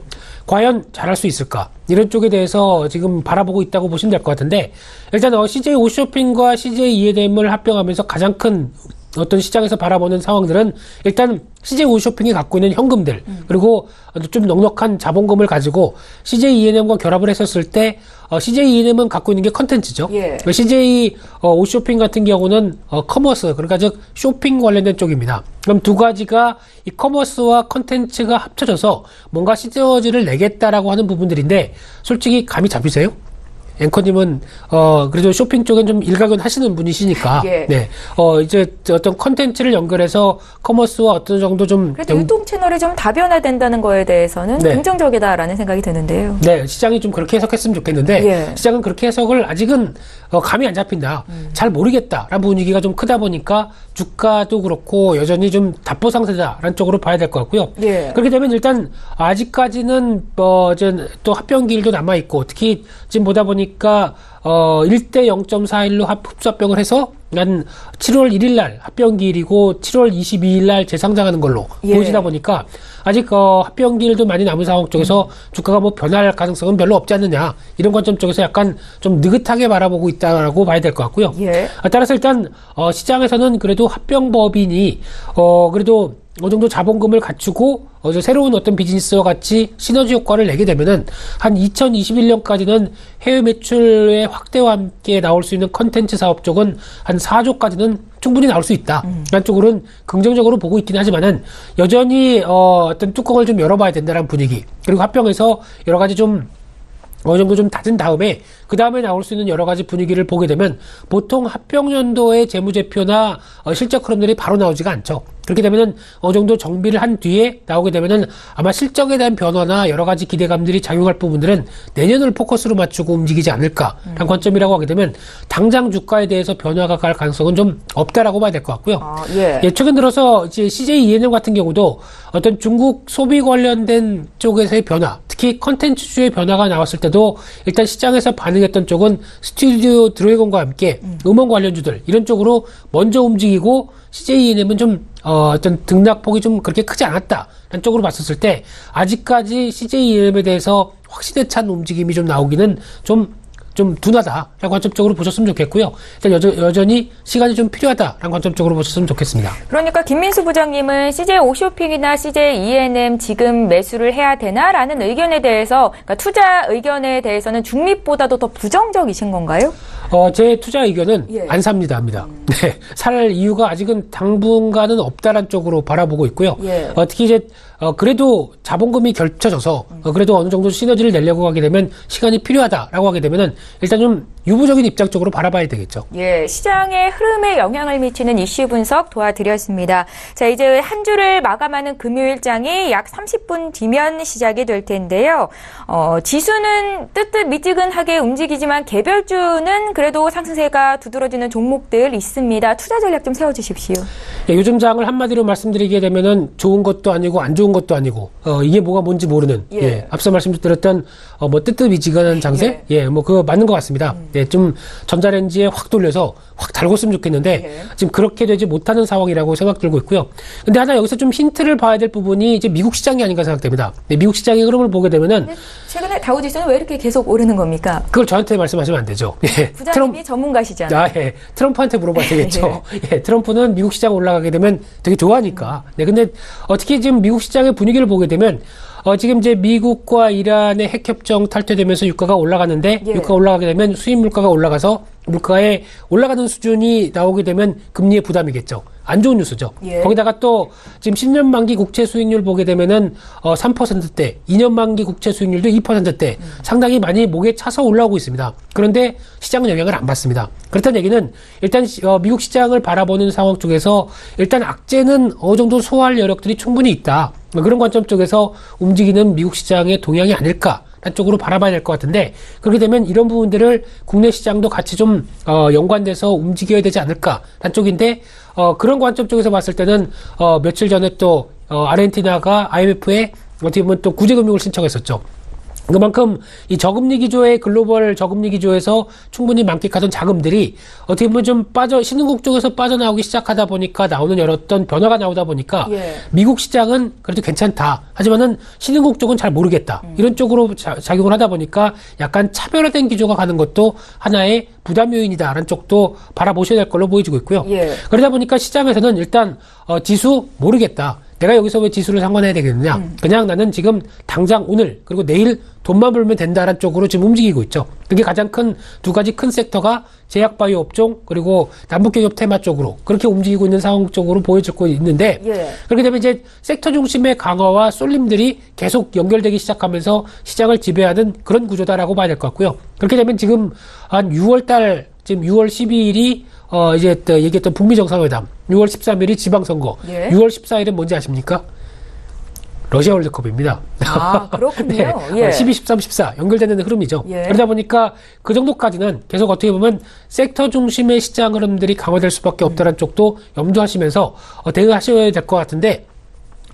과연 잘할 수 있을까? 이런 쪽에 대해서 지금 바라보고 있다고 보시면 될 것 같은데 일단 CJ 우쇼핑과 CJ E&M을 합병하면서 가장 큰 어떤 시장에서 바라보는 상황들은 일단 CJ 우쇼핑이 갖고 있는 현금들 그리고 좀 넉넉한 자본금을 가지고 CJ E&M과 결합을 했었을 때 CJ E&M은 갖고 있는 게 컨텐츠죠. CJ 오쇼핑 같은 경우는 커머스 그러니까 즉 쇼핑 관련된 쪽입니다. 그럼 두 가지가 이 커머스와 컨텐츠가 합쳐져서 뭔가 시너지를 내겠다라고 하는 부분들인데 솔직히 감이 잡히세요? 앵커님은 그래도 쇼핑 쪽엔 좀 일가견 하시는 분이시니까 예. 네. 이제 어떤 컨텐츠를 연결해서 커머스와 어떤 정도 좀 그래도 유통 채널이 좀 다변화된다는 거에 대해서는 네. 긍정적이다라는 생각이 드는데요. 네, 시장이 좀 그렇게 해석했으면 좋겠는데 예. 시장은 그렇게 해석을 아직은 감이 안 잡힌다. 잘 모르겠다라는 분위기가 좀 크다 보니까 주가도 그렇고 여전히 좀 답보 상태다라는 쪽으로 봐야 될 것 같고요. 예. 그렇게 되면 일단 아직까지는 이제 또 합병기일도 남아 있고 특히 지금 보다 보니까 1대 0.41로 흡수합병을 해서 한 7월 1일 날 합병기일이고 7월 22일 날 재상장하는 걸로 예. 보이다 보니까 아직 합병기일도 많이 남은 상황 쪽에서 주가가 뭐 변할 가능성은 별로 없지 않느냐 이런 관점 쪽에서 약간 좀 느긋하게 바라보고 있다라고 봐야 될 것 같고요. 예. 따라서 일단 시장에서는 그래도 합병법인이 그래도 어느 정도 자본금을 갖추고 새로운 어떤 비즈니스와 같이 시너지 효과를 내게 되면은 한 2021년까지는 해외 매출의 확대와 함께 나올 수 있는 컨텐츠 사업 쪽은 한 4조까지는 충분히 나올 수 있다. 그런 쪽으로는 긍정적으로 보고 있긴 하지만은 여전히 어떤 뚜껑을 좀 열어봐야 된다는 분위기. 그리고 합병해서 여러 가지 좀 어느 정도 좀 다진 다음에 그 다음에 나올 수 있는 여러 가지 분위기를 보게 되면 보통 합병연도의 재무제표나 실적 흐름들이 바로 나오지가 않죠. 그렇게 되면은 어느 정도 정비를 한 뒤에 나오게 되면은 아마 실적에 대한 변화나 여러 가지 기대감들이 작용할 부분들은 내년을 포커스로 맞추고 움직이지 않을까라는 관점이라고 하게 되면 당장 주가에 대해서 변화가 갈 가능성은 좀 없다라고 봐야 될 것 같고요. 예. 최근 들어서 이제 CJ E&M 같은 경우도 어떤 중국 소비 관련된 쪽에서의 변화, 특히 컨텐츠주의 변화가 나왔을 때도 일단 시장에서 반응했던 쪽은 스튜디오 드래곤과 함께 음원 관련주들 이런 쪽으로 먼저 움직이고 CJ E&M은 좀 어떤 등락폭이 좀 그렇게 크지 않았다라는 쪽으로 봤었을 때 아직까지 CJ E&M에 대해서 확신에 찬 움직임이 좀 나오기는 좀 둔하다라는 관점적으로 보셨으면 좋겠고요. 일단 여전히 시간이 좀 필요하다라는 관점적으로 보셨으면 좋겠습니다. 그러니까 김민수 부장님은 CJ 오쇼핑이나 CJ E&M 지금 매수를 해야 되나라는 의견에 대해서 그러니까 투자 의견에 대해서는 중립보다도 더 부정적이신 건가요? 제 투자 의견은 예. 안 삽니다, 합니다. 네. 살 이유가 아직은 당분간은 없다란 쪽으로 바라보고 있고요. 예. 특히 이제, 그래도 자본금이 결쳐져서, 그래도 어느 정도 시너지를 내려고 하게 되면 시간이 필요하다라고 하게 되면은 일단 좀 유보적인 입장 쪽으로 바라봐야 되겠죠. 예, 시장의 흐름에 영향을 미치는 이슈 분석 도와드렸습니다. 자, 이제 한 주를 마감하는 금요일장이 약 30분 뒤면 시작이 될 텐데요. 지수는 뜨뜻미지근하게 움직이지만 개별주는 그래도 상승세가 두드러지는 종목들 있습니다. 투자 전략 좀 세워주십시오. 예, 요즘 장을 한마디로 말씀드리게 되면은 좋은 것도 아니고 안 좋은 것도 아니고 이게 뭐가 뭔지 모르는 예. 앞서 말씀드렸던 뭐 뜨뜻미지근한 장세 뭐 그거 맞는 것 같습니다. 좀 전자레인지에 확 돌려서 확 달궜으면 좋겠는데 지금 그렇게 되지 못하는 상황이라고 생각 들고 있고요. 근데 하나 여기서 좀 힌트를 봐야 될 부분이 이제 미국 시장이 아닌가 생각됩니다. 미국 시장의 흐름을 보게 되면은 최근에 다우지수는 왜 이렇게 계속 오르는 겁니까? 그걸 저한테 말씀하시면 안 되죠. 부장님이 전문가시잖아요. 트럼프한테 물어봐야 되겠죠. 트럼프는 미국 시장 올라가게 되면 되게 좋아하니까. 근데 어떻게 지금 미국 시장의 분위기를 보게 되면 지금 이제 미국과 이란의 핵협정 탈퇴되면서 유가가 올라가는데 유가가 올라가게 되면 수입 물가가 올라가서 물가에 올라가는 수준이 나오게 되면 금리의 부담이겠죠. 안 좋은 뉴스죠. 거기다가 또 지금 10년 만기 국채 수익률 보게 되면은 3%대, 2년 만기 국채 수익률도 2%대 상당히 많이 목에 차서 올라오고 있습니다. 그런데 시장은 영향을 안 받습니다. 그렇다는 얘기는 일단 미국 시장을 바라보는 상황 쪽에서 일단 악재는 어느 정도 소화할 여력들이 충분히 있다. 그런 관점 쪽에서 움직이는 미국 시장의 동향이 아닐까. 란 쪽으로 바라봐야 될 것 같은데 그렇게 되면 이런 부분들을 국내 시장도 같이 좀 연관돼서 움직여야 되지 않을까 란 쪽인데 그런 관점 쪽에서 봤을 때는 며칠 전에 또 아르헨티나가 IMF에 어떻게 보면 또 구제금융을 신청했었죠. 그만큼 이 저금리 기조의 글로벌 저금리 기조에서 충분히 만끽하던 자금들이 어떻게 보면 좀 신흥국 쪽에서 빠져나오기 시작하다 보니까 나오는 여러 어떤 변화가 나오다 보니까 미국 시장은 그래도 괜찮다. 하지만은 신흥국 쪽은 잘 모르겠다. 이런 쪽으로 작용을 하다 보니까 약간 차별화된 기조가 가는 것도 하나의 부담 요인이다라는 쪽도 바라보셔야 될 걸로 보여지고 있고요. 그러다 보니까 시장에서는 일단 지수 모르겠다. 내가 여기서 왜 지수를 상관해야 되겠느냐. 그냥 나는 지금 당장 오늘 그리고 내일 돈만 벌면 된다라는 쪽으로 지금 움직이고 있죠. 그게 가장 큰 두 가지 큰 섹터가 제약바이오 업종 그리고 남북경협 테마 쪽으로 그렇게 움직이고 있는 상황 쪽으로 보여지고 있는데 그렇게 되면 이제 섹터 중심의 강화와 쏠림들이 계속 연결되기 시작하면서 시장을 지배하는 그런 구조다라고 봐야 될 것 같고요. 그렇게 되면 지금 한 6월달 지금 6월 12일이 이제 얘기했던 북미 정상회담, 6월 13일이 지방선거, 6월 14일은 뭔지 아십니까? 러시아 월드컵입니다. 아, 그렇군요. 네, 12, 13, 14 연결되는 흐름이죠. 그러다 보니까 그 정도까지는 계속 어떻게 보면 섹터 중심의 시장 흐름들이 강화될 수밖에 없다는 쪽도 염두하시면서 대응하셔야 될 것 같은데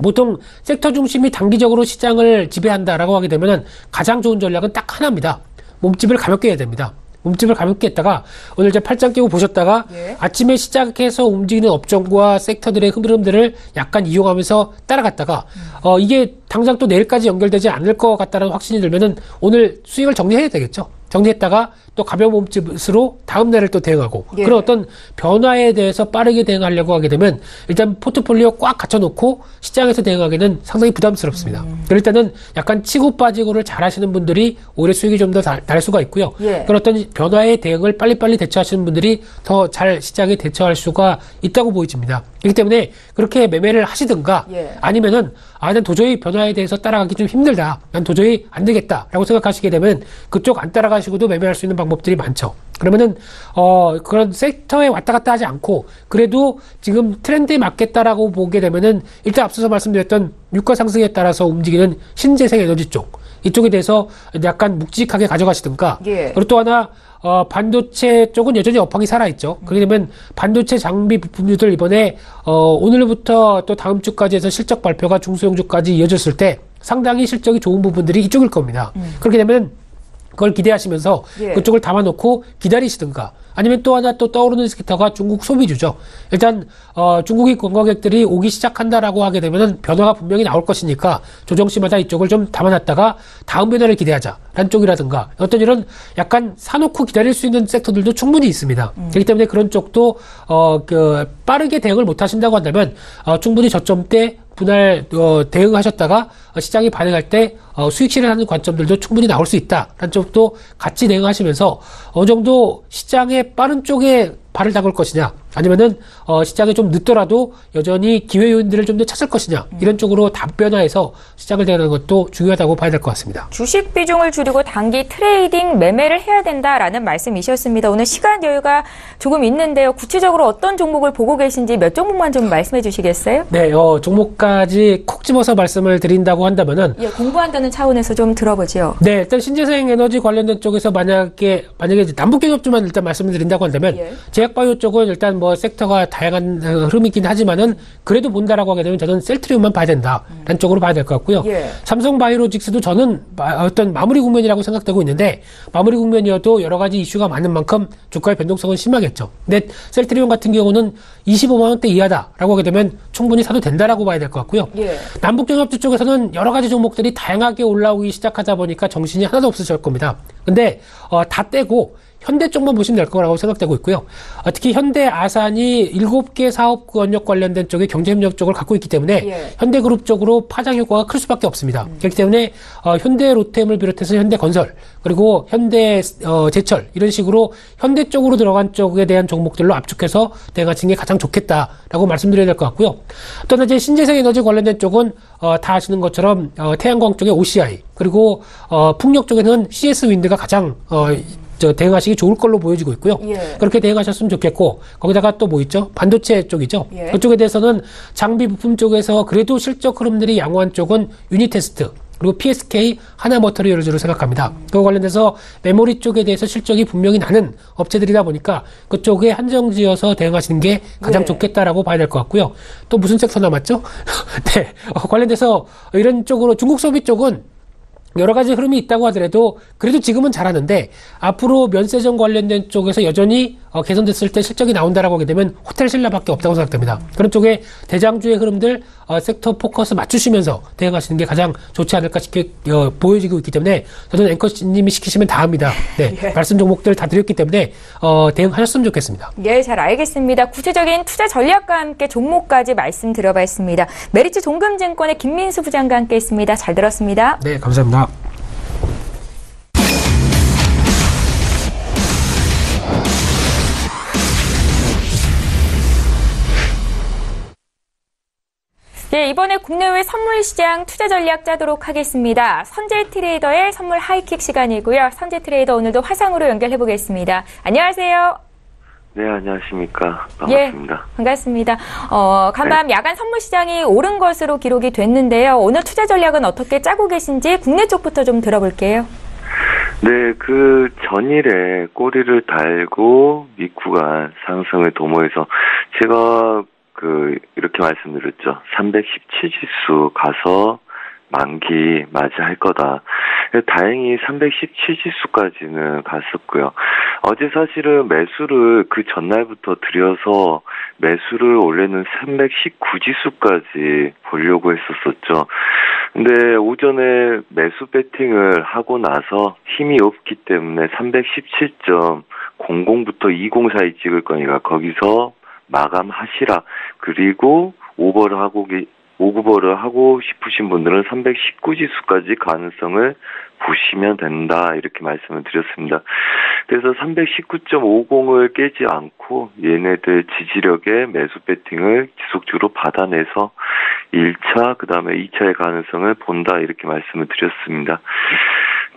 보통 섹터 중심이 단기적으로 시장을 지배한다라고 하게 되면 가장 좋은 전략은 딱 하나입니다. 몸집을 가볍게 해야 됩니다. 몸집을 가볍게 했다가 오늘 이제 팔짱 끼고 보셨다가 아침에 시작해서 움직이는 업종과 섹터들의 흐름들을 약간 이용하면서 따라갔다가 이게 당장 또 내일까지 연결되지 않을 것 같다는 확신이 들면은 오늘 수익을 정리해야 되겠죠. 정리했다가 또 가벼운 몸집으로 다음 날을 또 대응하고 그런 어떤 변화에 대해서 빠르게 대응하려고 하게 되면 일단 포트폴리오 꽉 갖춰놓고 시장에서 대응하기는 상당히 부담스럽습니다. 그럴 때는 약간 치고 빠지고를 잘 하시는 분들이 오히려 수익이 좀 더 날 수가 있고요. 그런 어떤 변화에 대응을 빨리빨리 대처하시는 분들이 더 잘 시장에 대처할 수가 있다고 보여집니다. 그렇기 때문에 그렇게 매매를 하시든가 아니면은 난 도저히 변화에 대해서 따라가기 좀 힘들다. 난 도저히 안 되겠다라고 생각하시게 되면 그쪽 안 따라가시고도 매매할 수 있는 방법들이 많죠. 그러면은 그런 섹터에 왔다 갔다 하지 않고 그래도 지금 트렌드에 맞겠다라고 보게 되면은 일단 앞서서 말씀드렸던 유가 상승에 따라서 움직이는 신재생 에너지 쪽 이쪽에 대해서 약간 묵직하게 가져가시든가 그리고 또 하나 반도체 쪽은 여전히 업황이 살아있죠. 그렇게 되면 반도체 장비 부품주들 이번에 오늘부터 또 다음 주까지 해서 실적 발표가 중소형주까지 이어졌을 때 상당히 실적이 좋은 부분들이 이쪽일 겁니다. 그렇게 되면 그걸 기대하시면서 그쪽을 담아놓고 기다리시든가 아니면 또 하나 또 떠오르는 섹터가 중국 소비주죠. 일단 중국의 관광객들이 오기 시작한다라고 하게 되면은 변화가 분명히 나올 것이니까 조정시마다 이쪽을 좀 담아놨다가 다음 변화를 기대하자라는 쪽이라든가 어떤 이런 약간 사놓고 기다릴 수 있는 섹터들도 충분히 있습니다. 그렇기 때문에 그런 쪽도 빠르게 대응을 못 하신다고 한다면 충분히 저점 때 분할 대응하셨다가 시장이 반응할 때 수익 실현하는 관점들도 충분히 나올 수 있다라는 쪽도 같이 대응하시면서 어느 정도 시장의 빠른 쪽에 발을 담을 것이냐 아니면은 시장이 좀 늦더라도 여전히 기회 요인들을 좀 더 찾을 것이냐 이런 쪽으로 답변화해서 시장을 대응하는 것도 중요하다고 봐야 될 것 같습니다. 주식 비중을 줄이고 단기 트레이딩 매매를 해야 된다라는 말씀이셨습니다. 오늘 시간 여유가 조금 있는데요. 구체적으로 어떤 종목을 보고 계신지 몇 종목만 좀 말씀해 주시겠어요? 네, 종목까지 콕 집어서 말씀을 드린다고 한다면은 공부한다는 차원에서 좀 들어보죠. 네, 일단 신재생 에너지 관련된 쪽에서 만약에 남북경협주만 일단 말씀을 드린다고 한다면 제약바이오 쪽은 일단 뭐 섹터가 다양한 흐름이긴 하지만은 그래도 본다라고 하게 되면 저는 셀트리온만 봐야 된다라는 쪽으로 봐야 될 것 같고요. 삼성바이오로직스도 저는 어떤 마무리 국면이라고 생각되고 있는데 마무리 국면이어도 여러 가지 이슈가 많은 만큼 주가의 변동성은 심하겠죠. 근데 셀트리온 같은 경우는 25만 원대 이하다라고 하게 되면 충분히 사도 된다라고 봐야 될 것 같고요. 남북경협주 쪽에서는 여러 가지 종목들이 다양하게 올라오기 시작하다 보니까 정신이 하나도 없으실 겁니다. 근데 다 떼고 현대 쪽만 보시면 될 거라고 생각되고 있고요. 특히 현대 아산이 7개 사업 권역 관련된 쪽에 경제협력 쪽을 갖고 있기 때문에 현대그룹 쪽으로 파장 효과가 클 수밖에 없습니다. 그렇기 때문에 현대 로템을 비롯해서 현대건설 그리고 현대 제철 이런 식으로 현대 쪽으로 들어간 쪽에 대한 종목들로 압축해서 대응하시는 게 가장 좋겠다라고 말씀드려야 될 것 같고요. 또 이제 신재생 에너지 관련된 쪽은 다 아시는 것처럼 태양광 쪽에 OCI 그리고 풍력 쪽에는 CS 윈드가 가장 대응하시기 좋을 걸로 보여지고 있고요. 그렇게 대응하셨으면 좋겠고 거기다가 또 뭐 있죠? 반도체 쪽이죠. 그쪽에 대해서는 장비 부품 쪽에서 그래도 실적 흐름들이 양호한 쪽은 유니테스트 그리고 PSK 하나머터리얼즈로 생각합니다. 그거 관련해서 메모리 쪽에 대해서 실적이 분명히 나는 업체들이다 보니까 그쪽에 한정지어서 대응하시는 게 가장 좋겠다라고 봐야 될 것 같고요. 또 무슨 섹터 남았죠? 네, 관련돼서 이런 쪽으로 중국 소비 쪽은 여러 가지 흐름이 있다고 하더라도 그래도 지금은 잘하는데 앞으로 면세점 관련된 쪽에서 여전히 개선됐을 때 실적이 나온다라고 하게 되면 호텔 신라밖에 없다고 생각됩니다. 그런 쪽에 대장주의 흐름들 섹터 포커스 맞추시면서 대응하시는 게 가장 좋지 않을까 싶게 보여지고 있기 때문에 저는 앵커님이 시키시면 다 합니다. 네, 예. 말씀 종목들 다 드렸기 때문에 대응하셨으면 좋겠습니다. 예, 잘 알겠습니다. 구체적인 투자 전략과 함께 종목까지 말씀 들어봤습니다. 메리츠 동금증권의 김민수 부장과 함께 했습니다. 잘 들었습니다. 네, 감사합니다. 네, 이번에 국내외 선물 시장 투자 전략 짜도록 하겠습니다. 선재 트레이더의 선물 하이킥 시간이고요. 선재 트레이더 오늘도 화상으로 연결해 보겠습니다. 안녕하세요. 네, 안녕하십니까. 반갑습니다. 예, 반갑습니다. 간밤 야간 선물 시장이 오른 것으로 기록이 됐는데요. 오늘 투자 전략은 어떻게 짜고 계신지 국내 쪽부터 좀 들어볼게요. 네, 그 전일에 꼬리를 달고 미국가 상승을 도모해서 제가 이렇게 말씀드렸죠. 317 지수 가서 만기 맞이할 거다. 다행히 317 지수까지는 갔었고요. 어제 사실은 매수를 그 전날부터 들여서 매수를 원래는 319 지수까지 보려고 했었었죠. 근데 오전에 매수 배팅을 하고 나서 힘이 없기 때문에 317.00부터 20 사이 찍을 거니까 거기서 마감하시라. 그리고 오버를 하고 싶으신 분들은 319 지수까지 가능성을 보시면 된다. 이렇게 말씀을 드렸습니다. 그래서 319.50을 깨지 않고 얘네들 지지력의 매수 배팅을 지속적으로 받아내서 1차, 그 다음에 2차의 가능성을 본다. 이렇게 말씀을 드렸습니다.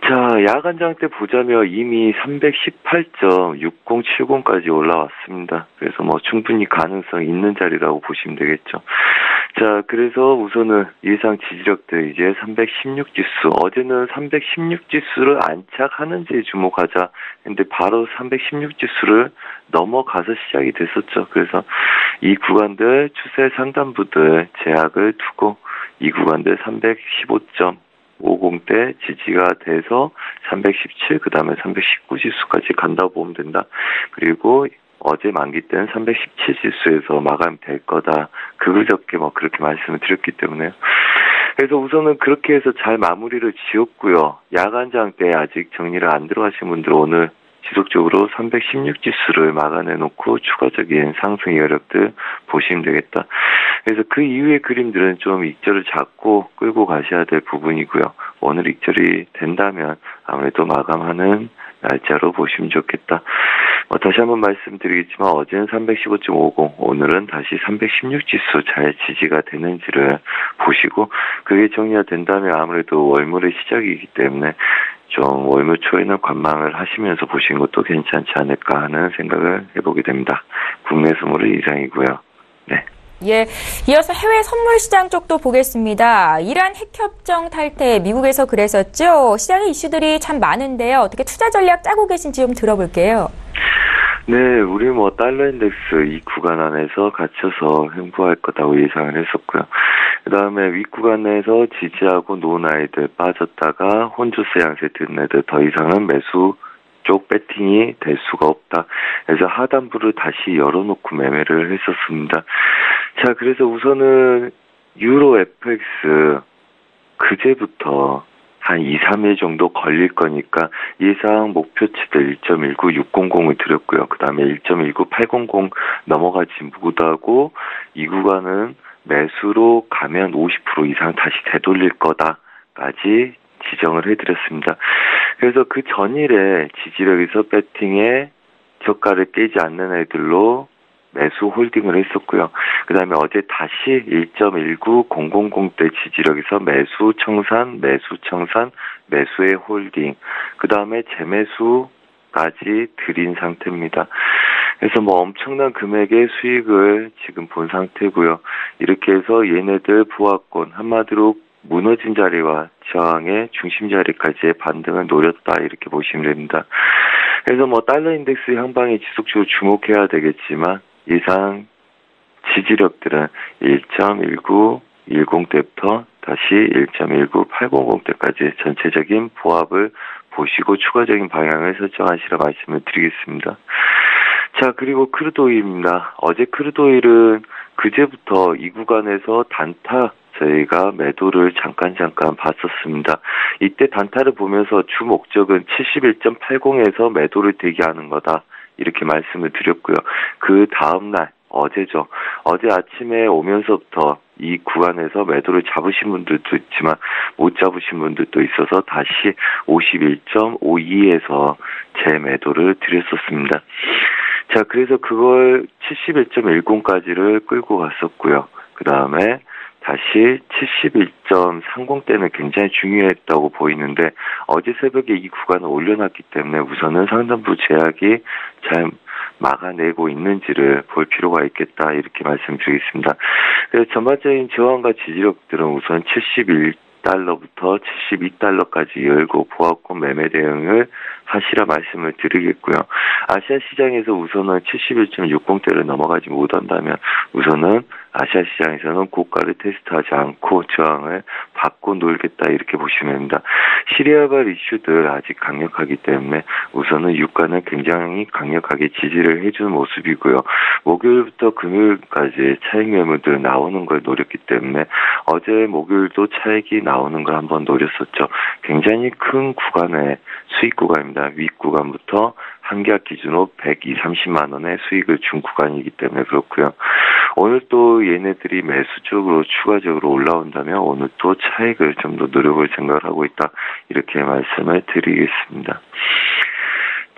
자, 야간장 때 보자면 이미 318.6070까지 올라왔습니다. 그래서 충분히 가능성 있는 자리라고 보시면 되겠죠. 자, 그래서 우선은 예상 지지력들 이제 316 지수. 어제는 316 지수를 안착하는지에 주목하자. 근데 바로 316 지수를 넘어가서 시작이 됐었죠. 그래서 이 구간들 추세 상단부들 제약을 두고 이 구간들 315.50대 지지가 돼서 317, 그 다음에 319 지수까지 간다고 보면 된다. 그리고 어제 만기 때는 317 지수에서 마감될 거다. 그글적게 그렇게 말씀을 드렸기 때문에요. 그래서 우선은 그렇게 해서 잘 마무리를 지었고요. 야간장 때 아직 정리를 안 들어가신 분들 오늘 지속적으로 316 지수를 막아내놓고 추가적인 상승 여력들 보시면 되겠다. 그래서 그 이후의 그림들은 좀 익절을 잡고 끌고 가셔야 될 부분이고요. 오늘 익절이 된다면 아무래도 마감하는 날짜로 보시면 좋겠다. 다시 한번 말씀드리겠지만 어제는 315.50, 오늘은 다시 316 지수 잘 지지가 되는지를 보시고 그게 정리가 된다면 아무래도 월물의 시작이기 때문에 좀 월물 초에는 관망을 하시면서 보시는 것도 괜찮지 않을까 하는 생각을 해보게 됩니다. 국내 선물은 이상이고요. 네. 예, 이어서 해외 선물 시장 쪽도 보겠습니다. 이란 핵협정 탈퇴, 미국에서 그랬었죠. 시장의 이슈들이 참 많은데요. 어떻게 투자 전략 짜고 계신지 좀 들어볼게요. 네, 우리 달러 인덱스 이 구간 안에서 갇혀서 횡보할 거다고 예상을 했었고요. 그 다음에 윗 구간에서 지지하고 놓은 아이들 빠졌다가 혼조세 양세 든 애들 더 이상은 매수 쪽 배팅이 될 수가 없다. 그래서 하단부를 다시 열어놓고 매매를 했었습니다. 자, 그래서 우선은 유로 FX 그제부터 한 2, 3일 정도 걸릴 거니까 예상 목표치들 1.19600을 드렸고요. 그 다음에 1.19800 넘어가지 못하고 이 구간은 매수로 가면 50% 이상 다시 되돌릴 거다까지 지정을 해드렸습니다. 그래서 그 전일에 지지력에서 배팅에 저가를 깨지 않는 애들로 매수 홀딩을 했었고요. 그 다음에 어제 다시 1.19000대 지지력에서 매수 청산, 매수의 홀딩, 그 다음에 재매수까지 드린 상태입니다. 그래서 엄청난 금액의 수익을 지금 본 상태고요. 이렇게 해서 얘네들 부하권 한마디로 무너진 자리와 저항의 중심 자리까지의 반등을 노렸다 이렇게 보시면 됩니다. 그래서 달러 인덱스 향방에 지속적으로 주목해야 되겠지만 예상 지지력들은 1.1910대부터 다시 1.19800대까지 전체적인 보합을 보시고 추가적인 방향을 설정하시라 말씀을 드리겠습니다. 자, 그리고 크루드 오일입니다. 어제 크루드 오일은 그제부터 이 구간에서 단타 저희가 매도를 잠깐 봤었습니다. 이때 단타를 보면서 주 목적은 71.80에서 매도를 대기하는 거다. 이렇게 말씀을 드렸고요. 그 다음날 어제죠. 어제 아침에 오면서부터 이 구간에서 매도를 잡으신 분들도 있지만 못 잡으신 분들도 있어서 다시 51.52에서 재매도를 드렸었습니다. 자, 그래서 그걸 71.10까지를 끌고 갔었고요. 그 다음에 다시 71.30대는 굉장히 중요했다고 보이는데 어제 새벽에 이 구간을 올려놨기 때문에 우선은 상단부 제약이 잘 막아내고 있는지를 볼 필요가 있겠다 이렇게 말씀드리겠습니다. 그래서 전반적인 저항과 지지력들은 우선 71달러부터 72달러까지 열고 보합권 매매 대응을 하시라 말씀을 드리겠고요. 아시아 시장에서 우선은 71.60대를 넘어가지 못한다면 우선은 아시아 시장에서는 고가를 테스트하지 않고 저항을 받고 놀겠다 이렇게 보시면 됩니다. 시리아발 이슈들 아직 강력하기 때문에 우선은 유가는 굉장히 강력하게 지지를 해주는 모습이고요. 목요일부터 금요일까지 차익 매물들 나오는 걸 노렸기 때문에 어제 목요일도 차익이 나오는 걸 한번 노렸었죠. 굉장히 큰 구간의 수익 구간입니다. 윗구간부터 한계약 기준으로 130만 원의 수익을 준 구간이기 때문에 그렇고요. 오늘 또 얘네들이 매수 쪽으로 추가적으로 올라온다면 오늘 또 차익을 좀 더 노려볼 생각을 하고 있다. 이렇게 말씀을 드리겠습니다.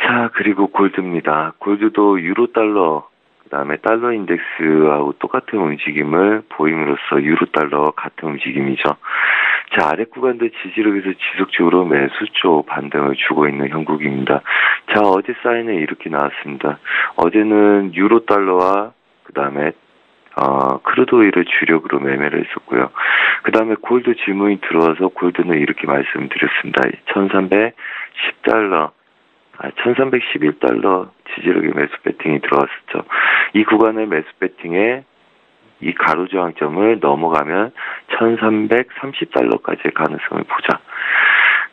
자, 그리고 골드입니다. 골드도 유로달러 그다음에 달러 인덱스하고 똑같은 움직임을 보임으로써 유로달러 같은 움직임이죠. 자, 아래 구간들 지지력에서 지속적으로 매수 쪽 반등을 주고 있는 형국입니다. 자, 어제 사인은 이렇게 나왔습니다. 어제는 유로달러와 그다음에 크루드 오일을 주력으로 매매를 했었고요. 그 다음에 골드 질문이 들어와서 골드는 이렇게 말씀드렸습니다. 1310달러, 1311달러 지지력의 매수 배팅이 들어왔었죠. 이 구간의 매수 배팅에 이 가로 저항점을 넘어가면 1330달러까지의 가능성을 보자.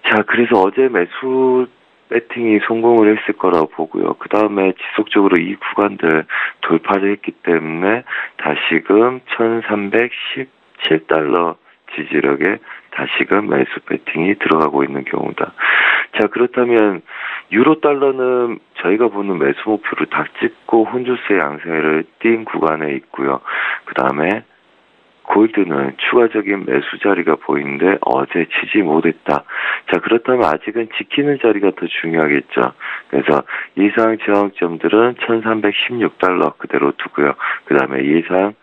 자, 그래서 어제 매수 배팅이 성공을 했을 거라고 보고요. 그 다음에 지속적으로 이 구간들 돌파를 했기 때문에 다시금 1317달러 지지력에 다시금 매수 배팅이 들어가고 있는 경우다. 자, 그렇다면 유로달러는 저희가 보는 매수 목표를 다 찍고 혼조세 양세를 띈 구간에 있고요. 그 다음에 골드는 추가적인 매수 자리가 보이는데 어제 치지 못했다. 자, 그렇다면 아직은 지키는 자리가 더 중요하겠죠. 그래서 예상 저항점들은 1316달러 그대로 두고요. 그 다음에 예상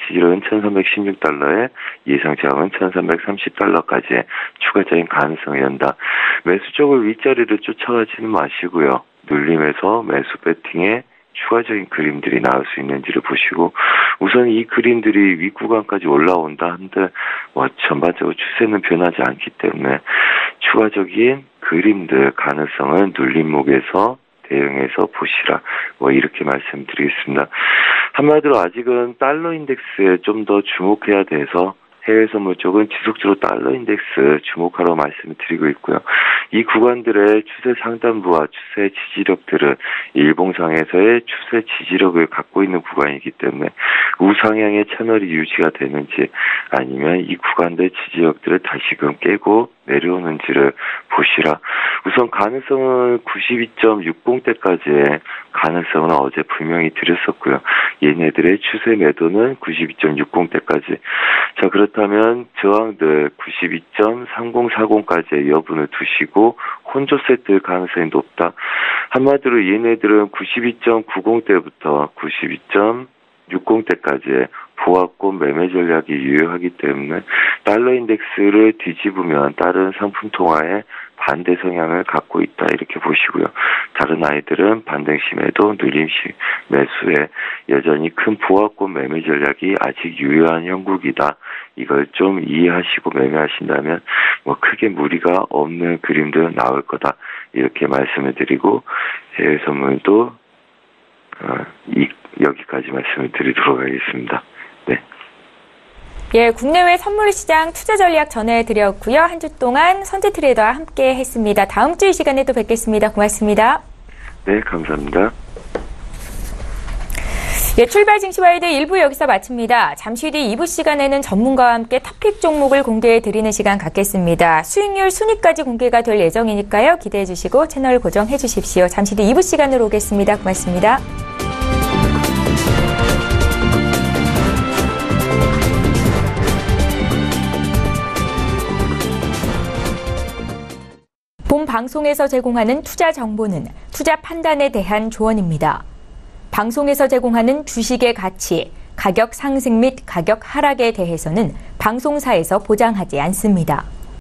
지지력은 1316달러에 예상 저항은 1330달러까지의 추가적인 가능성을 연다. 매수 쪽을 윗자리를 쫓아가지는 마시고요. 눌림에서 매수 배팅에 추가적인 그림들이 나올 수 있는지를 보시고 우선 이 그림들이 윗구간까지 올라온다 한들 전반적으로 추세는 변하지 않기 때문에 추가적인 그림들 가능성은 눌림목에서 대응해서 보시라. 이렇게 말씀드리겠습니다. 한마디로 아직은 달러 인덱스에 좀 더 주목해야 돼서 해외 선물 쪽은 지속적으로 달러 인덱스 주목하라고 말씀을 드리고 있고요. 이 구간들의 추세 상단부와 추세 지지력들은 일봉상에서의 추세 지지력을 갖고 있는 구간이기 때문에 우상향의 채널이 유지가 되는지 아니면 이 구간들의 지지력들을 다시금 깨고 내려오는지를 보시라. 우선 가능성은 92.60대까지의 가능성은 어제 분명히 드렸었고요. 얘네들의 추세 매도는 92.60대까지. 자, 그렇다면 저항들 92.3040까지의 여분을 두시고 혼조세 뜰 가능성이 높다. 한마디로 얘네들은 92.90대부터 92.60대까지의 보합권 매매 전략이 유효하기 때문에 달러 인덱스를 뒤집으면 다른 상품 통화에 반대 성향을 갖고 있다 이렇게 보시고요. 다른 아이들은 반등심에도 눌림시 매수에 여전히 큰 보합권 매매 전략이 아직 유효한 형국이다. 이걸 좀 이해하시고 매매하신다면 크게 무리가 없는 그림도 나올 거다. 이렇게 말씀을 드리고 해외 선물도 여기까지 말씀을 드리도록 하겠습니다. 네. 예, 국내외 선물 시장 투자 전략 전해드렸고요. 한 주 동안 선재 트레이더와 함께 했습니다. 다음 주 이 시간에 또 뵙겠습니다. 고맙습니다. 네, 감사합니다. 네, 출발 증시와이드 1부 여기서 마칩니다. 잠시 뒤 2부 시간에는 전문가와 함께 탑픽 종목을 공개해드리는 시간 갖겠습니다. 수익률 순위까지 공개가 될 예정이니까요. 기대해 주시고 채널 고정해 주십시오. 잠시 뒤 2부 시간으로 오겠습니다. 고맙습니다. 본 방송에서 제공하는 투자 정보는 투자 판단에 대한 조언입니다. 방송에서 제공하는 주식의 가치, 가격 상승 및 가격 하락에 대해서는 방송사에서 보장하지 않습니다.